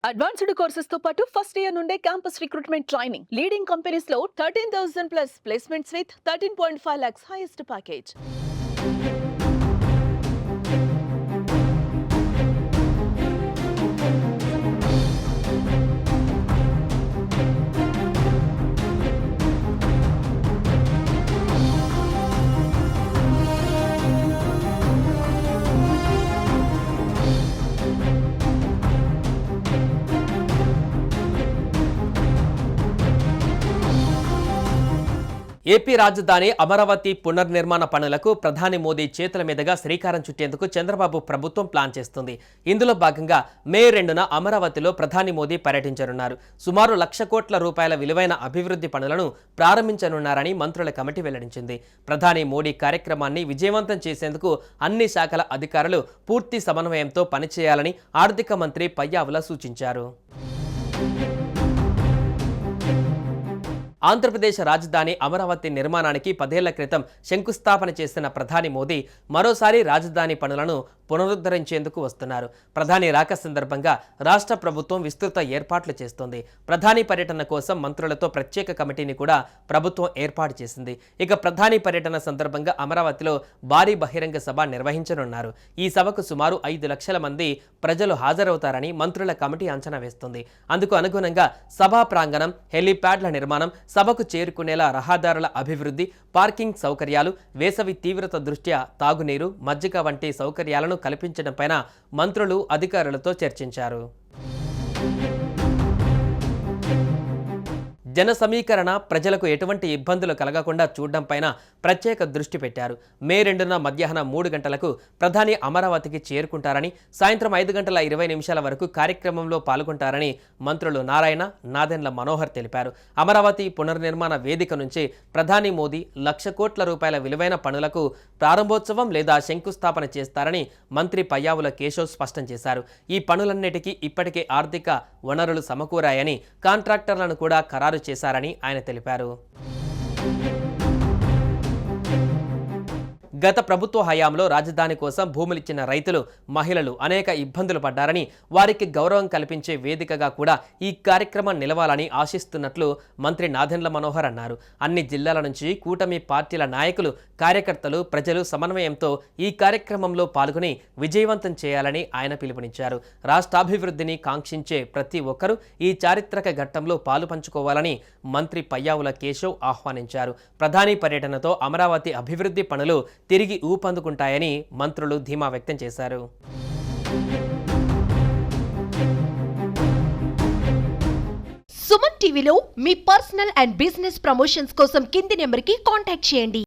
Advanced courses తో పాటు first year నుండే campus recruitment training leading companies లో 13,000 plus placements with 13.5 lakhs highest package. AP రాజధాని అమరావతి పునర్నిర్మాణ పనులకు ప్రధాని మోదీ చేతుల మీదుగా శ్రీకారం చుట్టేందుకు చంద్రబాబు ప్రభుత్వం ప్లాన్ చేస్తుంది. ఇందులో భాగంగా మే 2న అమరావతిలో ప్రధాని మోదీ పర్యటించనున్నారు. సుమారు 1,00,000 కోట్ల రూపాయల విలువైన అభివృద్ధి పనులను ప్రారంభించనున్నారని మంత్రుల కమిటీ వెల్లడించింది. ప్రధాని మోడీ కార్యక్రమాన్ని విజయవంతం చేసేందుకు అన్ని శాఖల అధికారులు పూర్తి సమన్వయంతో పనిచేయాలని ఆర్థిక మంత్రి పయ్యావుల సూచించారు. ఆంధ్రప్రదేశ్ రాజధాని అమరావతి నిర్మాణానికి 10 ఏళ్ల క్రితం శంకుస్థాపన చేసిన ప్రధాని మోదీ మరోసారి రాజధాని పనులను పునరుద్ధరించేందుకు వస్తున్నారు. ప్రధాని రాక సందర్భంగా రాష్ట్ర ప్రభుత్వం విస్తృత ఏర్పాట్లు చేస్తోంది. ప్రధాని పర్యటన కోసం మంత్రులతో ప్రత్యేక కమిటీని కూడా ప్రభుత్వం ఏర్పాటు చేసింది. ఇక ప్రధాని పర్యటన సందర్భంగా అమరావతిలో భారీ బహిరంగ సభ నిర్వహించనున్నారు. ఈ సభకు సుమారు 5 లక్షల మంది ప్రజలు హాజరవుతారని మంత్రుల కమిటీ అంచనా వేస్తుంది. అందుకు అనుగుణంగా సభా ప్రాంగణం, హెలీప్యాడ్ల నిర్మాణం, సభకు చేరుకునేలా రహదారుల అభివృద్ధి, పార్కింగ్ సౌకర్యాలు, వేసవి తీవ్రత దృష్ట్యా తాగునీరు, మజ్జిగ వంటి సౌకర్యాలను కల్పించడంపైన మంత్రులు అధికారులతో చర్చించారు. జన సమీకరణ, ప్రజలకు ఎటువంటి ఇబ్బందులు కలగకుండా చూడడంపైన ప్రత్యేక దృష్టి పెట్టారు. మే 2న మధ్యాహ్నం 3 గంటలకు ప్రధాని అమరావతికి చేరుకుంటారని, సాయంత్రం 5:20 వరకు కార్యక్రమంలో పాల్గొంటారని మంత్రులు నారాయణ, నాదెండ్ల మనోహర్ తెలిపారు. అమరావతి పునర్నిర్మాణ వేదిక నుంచి ప్రధాని మోదీ 1,00,000 కోట్ల రూపాయల విలువైన పనులకు ప్రారంభోత్సవం లేదా శంకుస్థాపన చేస్తారని మంత్రి పయ్యావుల కేశవ్ స్పష్టం చేశారు. ఈ పనులన్నిటికీ ఇప్పటికే ఆర్థిక వనరులు సమకూరాయని, కాంట్రాక్టర్లను కూడా ఖరారు చేశారని ఆయన తెలిపారు. గత ప్రభుత్వ హయాంలో రాజధాని కోసం భూములిచ్చిన రైతులు, మహిళలు అనేక ఇబ్బందులు పడ్డారని, వారికి గౌరవం కల్పించే వేదికగా కూడా ఈ కార్యక్రమం నిలవాలని ఆశిస్తున్నట్లు మంత్రి నాదెండ్ల మనోహర్ అన్నారు. అన్ని జిల్లాల నుంచి కూటమి పార్టీల నాయకులు, కార్యకర్తలు, ప్రజలు సమన్వయంతో ఈ కార్యక్రమంలో పాల్గొని విజయవంతం చేయాలని ఆయన పిలుపునిచ్చారు. రాష్ట్రాభివృద్ధిని కాంక్షించే ప్రతి ఒక్కరూ ఈ చారిత్రక ఘట్టంలో పాలు పంచుకోవాలని మంత్రి పయ్యావుల కేశవ్ ఆహ్వానించారు. ప్రధాని పర్యటనతో అమరావతి అభివృద్ధి పనులు తిరిగి ఊపందుకుంటాయని మంత్రులు ధీమా వ్యక్తం చేశారు. సుమన్ టీవీలో మీ పర్సనల్ అండ్ బిజినెస్ ప్రమోషన్స్ కోసం కింది నెంబర్కి కాంటాక్ట్ చేయండి.